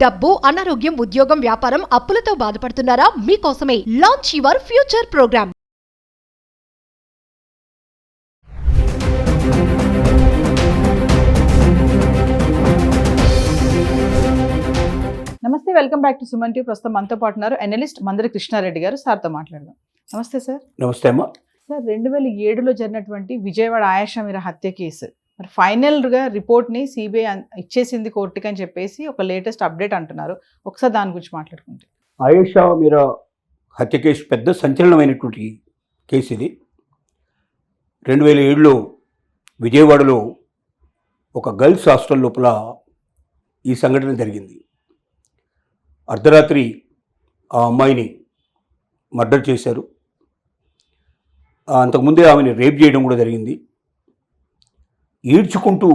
డబ్బు, అనారోగ్యం, ఉద్యోగం, వ్యాపారం, అప్పులతో బాధపడుతున్నారా? మీకోసమే లాంచ్ యువర్ ఫ్యూచర్ ప్రోగ్రామ్. నమస్తే, welcome back to Suman TV. ప్రస్తుతం మనతో పాటు ఉన్నారు అనలిస్ట్ మందరి కృష్ణారెడ్డి గారు. సార్తో మాట్లాడదాం. నమస్తే సార్. నమస్తే అమ్మా. సార్, 2007లో జరిగినటువంటి విజయవాడ ఆయేషా మీరా హత్య కేసు మరి ఫైనల్గా రిపోర్ట్ని సిబిఐ ఇచ్చేసింది కోర్టుకి అని చెప్పేసి ఒక లేటెస్ట్ అప్డేట్ అంటున్నారు. ఒకసారి దాని గురించి మాట్లాడుకుంటే. ఆయేషా మీరా హత్య కేసు పెద్ద సంచలనమైనటువంటి కేసు ఇది. 2007లో విజయవాడలో ఒక గర్ల్స్ హాస్టల్ లోపల ఈ సంఘటన జరిగింది. అర్ధరాత్రి ఆ అమ్మాయిని మర్డర్ చేశారు. అంతకుముందే ఆమెని రేప్ చేయడం కూడా జరిగింది. ఈడ్చుకుంటూ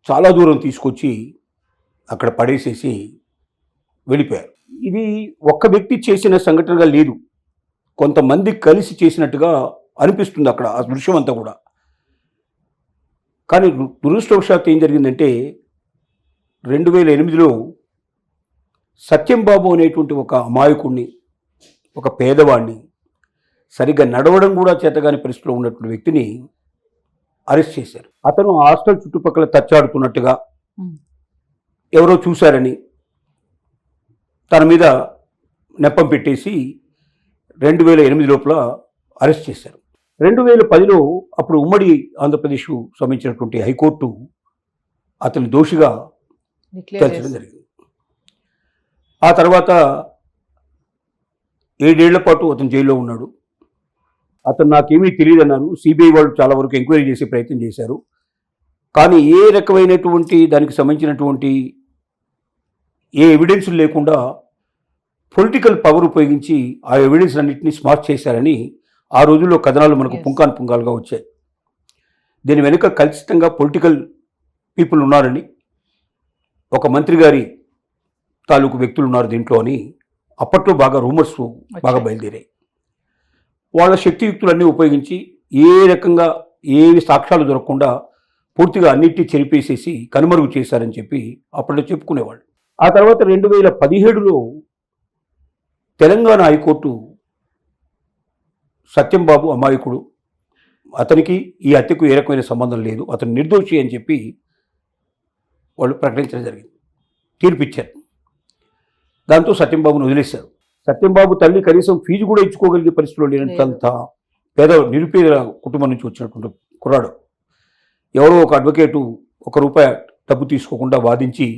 చాలా దూరం తీసుకొచ్చి అక్కడ పడేసేసి వెళ్ళిపోయారు. ఇది ఒక్క వ్యక్తి చేసిన సంఘటనగా లేదు, కొంతమంది కలిసి చేసినట్టుగా అనిపిస్తుంది అక్కడ ఆ దృశ్యం అంతా కూడా. కానీ దురదృష్టవశాత్తు ఏం జరిగిందంటే 2008లో సత్యం బాబు అనేటువంటి ఒక అమాయకుడిని, ఒక పేదవాడిని, సరిగ్గా నడవడం కూడా చేతగాని పరిస్థితిలో ఉన్నటువంటి వ్యక్తిని అరెస్ట్ చేశారు. అతను హాస్టల్ చుట్టుపక్కల తచ్చాడుతున్నట్టుగా ఎవరో చూశారని తన మీద నెప్పం పెట్టేసి 2008 లోపల అరెస్ట్ చేశారు. 2010లో అప్పుడు ఉమ్మడి ఆంధ్రప్రదేశ్కు సంబంధించినటువంటి హైకోర్టు అతని దోషిగా తేల్చడం జరిగింది. ఆ తర్వాత 7 ఏళ్ల పాటు అతను జైల్లో ఉన్నాడు. అతను నాకేమీ తెలియదు అన్నారు. సిబిఐ వాళ్ళు చాలా వరకు ఎంక్వైరీ చేసే ప్రయత్నం చేశారు. కానీ ఏ రకమైనటువంటి దానికి సంబంధించినటువంటి ఏ ఎవిడెన్స్ లేకుండా పొలిటికల్ పవర్ ఉపయోగించి ఆ ఎవిడెన్స్ అన్నింటినీ స్మాష్ చేశారని ఆ రోజుల్లో కథనాలు మనకు పుంకాలుగా వచ్చాయి. దీని వెనుక ఖచ్చితంగా పొలిటికల్ పీపుల్ ఉన్నారని, ఒక మంత్రి గారి తాలూకు వ్యక్తులు ఉన్నారు దీంట్లో అని అప్పట్లో బాగా రూమర్స్ బాగా బయలుదేరాయి. వాళ్ళ శక్తియుక్తులన్నీ ఉపయోగించి ఏ రకంగా ఏవి సాక్ష్యాలు దొరకకుండా పూర్తిగా అన్నిటినీ చెరిపేసేసి కనుమరుగు చేశారని చెప్పి అప్పట్లో చెప్పుకునేవాళ్ళు. ఆ తర్వాత 2017లో తెలంగాణ హైకోర్టు సత్యం బాబు అమాయకుడు, అతనికి ఈ హత్యకు ఏ రకమైన సంబంధం లేదు, అతను నిర్దోషి అని చెప్పి వాళ్ళు ప్రకటించడం జరిగింది, తీర్పిచ్చారు. దాంతో సత్యంబాబును వదిలేశారు. సత్యంబాబు తల్లి కనీసం ఫీజు కూడా ఇచ్చుకోగలిగే పరిస్థితిలో లేనంత నిరుపేద కుటుంబం నుంచి వచ్చినటువంటి కుర్రాడు. ఎవరో ఒక అడ్వకేటు ₹1 డబ్బు తీసుకోకుండా వాదించి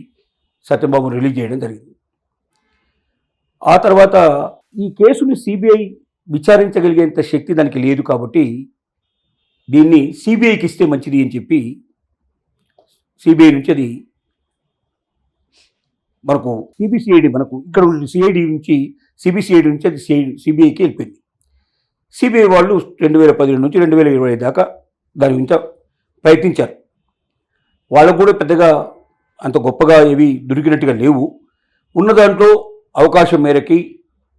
సత్యంబాబును రిలీజ్ చేయడం జరిగింది. ఆ తర్వాత ఈ కేసుని సిబిఐ విచారించగలిగేంత శక్తి దానికి లేదు కాబట్టి దీన్ని సిబిఐకి ఇస్తే మంచిది అని చెప్పి సిబిఐ నుంచి అది మనకు సిబిసిఐడి, మనకు ఇక్కడ సిఐడి నుంచి సిబిసిఐడి నుంచి అది సిబిఐకి వెళ్ళిపోయింది. సిబిఐ వాళ్ళు 2017 నుంచి 2020 దాకా దాని గురించి ప్రయత్నించారు. వాళ్ళకు కూడా పెద్దగా అంత గొప్పగా ఏవి దొరికినట్టుగా లేవు. ఉన్న దాంట్లో అవకాశం మేరకి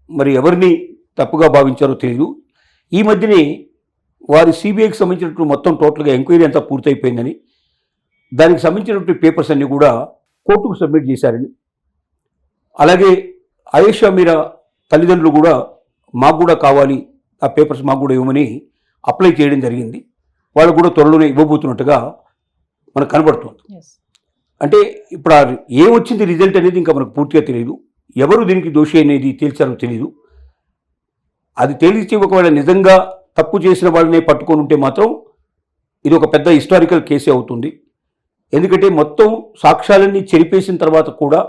మరి ఎవరిని తప్పుగా భావించారో తెలియదు. ఈ మధ్యనే వారి సిబిఐకి సంబంధించినటువంటి మొత్తం టోటల్గా ఎంక్వైరీ అంతా పూర్తయిపోయిందని, దానికి సంబంధించినటువంటి పేపర్స్ అన్నీ కూడా కోర్టుకు సబ్మిట్ చేశారని, అలాగే ఆయేషా మీరా తల్లిదండ్రులు కూడా మాకు కూడా కావాలి, ఆ పేపర్స్ మాకు కూడా ఇవ్వమని అప్లై చేయడం జరిగింది. వాళ్ళు కూడా త్వరలోనే ఇవ్వబోతున్నట్టుగా మనకు కనబడుతుంది. అంటే ఇప్పుడు ఏమొచ్చింది రిజల్ట్ అనేది ఇంకా మనకు పూర్తిగా తెలియదు. ఎవరు దీనికి దోషి అనేది తేల్చారో తెలియదు. అది తేల్చి ఒకవేళ నిజంగా తప్పు చేసిన వాళ్ళనే పట్టుకొని ఉంటే మాత్రం ఇది ఒక పెద్ద హిస్టారికల్ కేసే అవుతుంది. ఎందుకంటే మొత్తం సాక్ష్యాలన్నీ చెరిపేసిన తర్వాత కూడా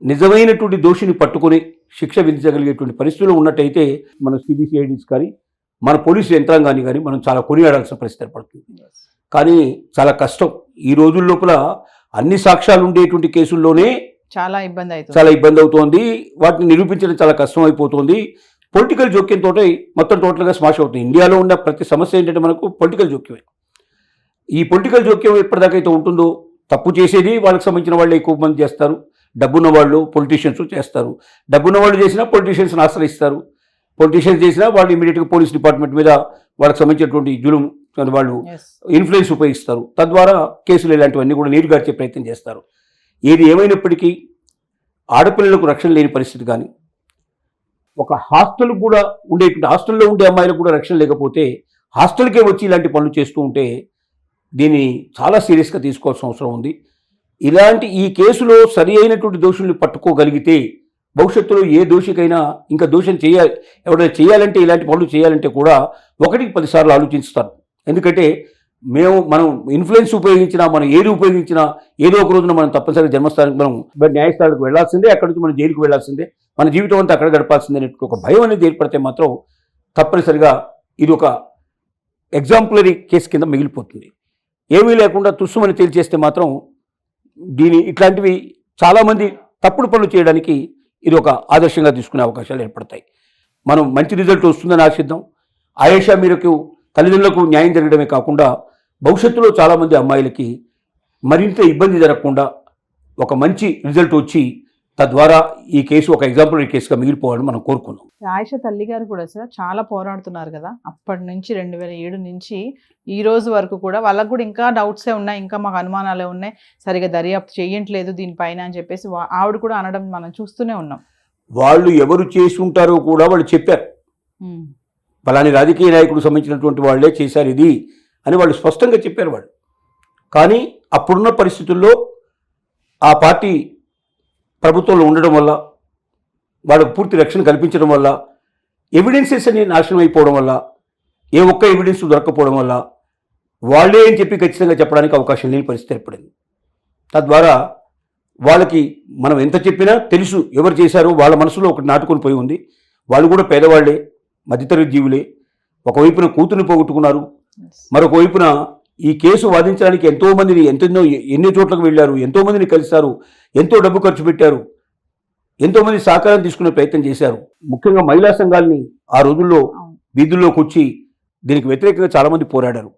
నిజమైనటువంటి దోషిని పట్టుకుని శిక్ష విధించగలిగేటువంటి పరిస్థితులు ఉన్నట్టయితే మన సిబిసిఐడీస్ కానీ మన పోలీసు యంత్రాంగాన్ని కానీ మనం చాలా కొనియాడాల్సిన పరిస్థితి ఏర్పడుతుంది. కానీ చాలా కష్టం. ఈ రోజుల లోపల అన్ని సాక్ష్యాలు ఉండేటువంటి కేసుల్లోనే చాలా ఇబ్బంది అవుతోంది. వాటిని నిరూపించడం చాలా కష్టం అయిపోతుంది. పొలిటికల్ జోక్యంతో మొత్తం టోటల్గా స్మాష్ అవుతుంది. ఇండియాలో ఉన్న ప్రతి సమస్య ఏంటంటే మనకు పొలిటికల్ జోక్యమే. ఈ పొలిటికల్ జోక్యం ఎప్పటిదాకా అయితే ఉంటుందో తప్పు చేసేది వాళ్ళకి సంబంధించిన వాళ్ళు ఎక్కువ మంది చేస్తారు. డబ్బున్న వాళ్ళు పొలిటీషియన్స్ చేస్తారు. డబ్బున్న వాళ్ళు చేసినా పొలిటీషియన్స్ని ఆశ్రయిస్తారు. పొలిటీషియన్స్ చేసినా వాళ్ళు ఇమీడియట్గా పోలీస్ డిపార్ట్మెంట్ మీద వాళ్ళకి సంబంధించినటువంటి జులుం వాళ్ళు ఇన్ఫ్లుయెన్స్ ఉపయోగిస్తారు. తద్వారా కేసులు ఇలాంటివన్నీ కూడా నీరుగార్చే ప్రయత్నం చేస్తారు. ఏది ఏమైనప్పటికీ ఆడపిల్లలకు రక్షణ లేని పరిస్థితి కానీ, ఒక హాస్టల్ కూడా హాస్టల్లో ఉండే అమ్మాయిలకు కూడా రక్షణ లేకపోతే హాస్టల్కే వచ్చి ఇలాంటి పనులు చేస్తూ ఉంటే దీన్ని చాలా సీరియస్గా తీసుకోవాల్సిన అవసరం ఉంది. ఇలాంటి ఈ కేసులో సరి అయినటువంటి దోషుల్ని పట్టుకోగలిగితే భవిష్యత్తులో ఏ దోషికైనా ఇంకా దోషం ఎవరైనా చేయాలంటే, ఇలాంటి పనులు చేయాలంటే కూడా 1-10 సార్లు ఆలోచిస్తారు. ఎందుకంటే మనం ఇన్ఫ్లుయెన్స్ ఉపయోగించినా, మనం ఏది ఉపయోగించినా ఏదో ఒక రోజున మనం తప్పనిసరిగా జన్మస్థానానికి మనం న్యాయస్థానానికి వెళ్లాల్సిందే, అక్కడి నుంచి మనం జైలుకు వెళ్లాల్సిందే, మన జీవితం అంతా అక్కడ గడపాల్సిందే అనే ఒక భయం అనేది ఏర్పడితే మాత్రం తప్పనిసరిగా ఇది ఒక ఎగ్జాంపులరీ కేసు కింద మిగిలిపోతుంది. ఏమీ లేకుండా తుస్సుమని తేల్చేస్తే మాత్రం ఇట్లాంటివి చాలామంది తప్పుడు పనులు చేయడానికి ఇది ఒక ఆదర్శంగా తీసుకునే అవకాశాలు ఏర్పడతాయి. మనం మంచి రిజల్ట్ వస్తుందని ఆశిద్దాం. ఆయేషా మీరకు తల్లిదండ్రులకు న్యాయం జరగడమే కాకుండా భవిష్యత్తులో చాలామంది అమ్మాయిలకి మరింత ఇబ్బంది జరగకుండా ఒక మంచి రిజల్ట్ వచ్చి తద్వారా ఈ కేసు ఒక ఎగ్జాంపుల్ కేసుగా మిగిలిపోవాలని మనం కోరుకున్నాం. ఆయేషా తల్లి గారు కూడా సార్ చాలా పోరాడుతున్నారు కదా, అప్పటి నుంచి 2007 నుంచి ఈ రోజు వరకు కూడా వాళ్ళకు కూడా ఇంకా డౌట్సే ఉన్నాయి, ఇంకా మాకు అనుమానాలే ఉన్నాయి, సరిగా దర్యాప్తు చేయట్లేదు దీనిపైన అని చెప్పేసి ఆవిడ కూడా అనడం మనం చూస్తూనే ఉన్నాం. వాళ్ళు ఎవరు చేసి ఉంటారో కూడా వాళ్ళు చెప్పారు. పలాని రాజకీయ నాయకుడికి సంబంధించినటువంటి వాళ్ళే చేశారు ఇది అని వాళ్ళు స్పష్టంగా చెప్పారు వాళ్ళు. కానీ అప్పుడున్న పరిస్థితుల్లో ఆ పార్టీ ప్రభుత్వంలో ఉండడం వల్ల, వాళ్ళకు పూర్తి రక్షణ కల్పించడం వల్ల, ఎవిడెన్సెస్ అని నాశనం అయిపోవడం వల్ల, ఏ ఒక్క ఎవిడెన్స్ దొరక్కపోవడం వల్ల వాళ్ళే అని చెప్పి ఖచ్చితంగా చెప్పడానికి అవకాశం లేని పరిస్థితి ఏర్పడింది. తద్వారా వాళ్ళకి మనం ఎంత చెప్పినా తెలుసు ఎవరు చేశారో, వాళ్ళ మనసులో ఒకటి నాటుకొని పోయి ఉంది. వాళ్ళు కూడా పేదవాళ్లే, మధ్యతరగతి జీవులే. ఒకవైపున కూతుర్ని పోగొట్టుకున్నారు, మరొక వైపున ఈ కేసు వాదించడానికి ఎంతోమందిని ఎన్నో చోట్లకు వెళ్ళారు, ఎంతోమందిని కలిశారు, ఎంతో డబ్బు ఖర్చు పెట్టారు, ఎంతోమంది సహకారం తీసుకునే ప్రయత్నం చేశారు. ముఖ్యంగా మహిళా సంఘాలని ఆ రోజుల్లో వీధుల్లోకి వచ్చి దీనికి వ్యతిరేకంగా చాలామంది పోరాడారు.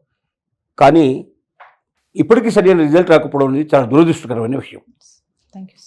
కానీ ఇప్పటికీ సరైన రిజల్ట్ రాకపోవడం అనేది చాలా దురదృష్టకరమైన విషయం. Thank you.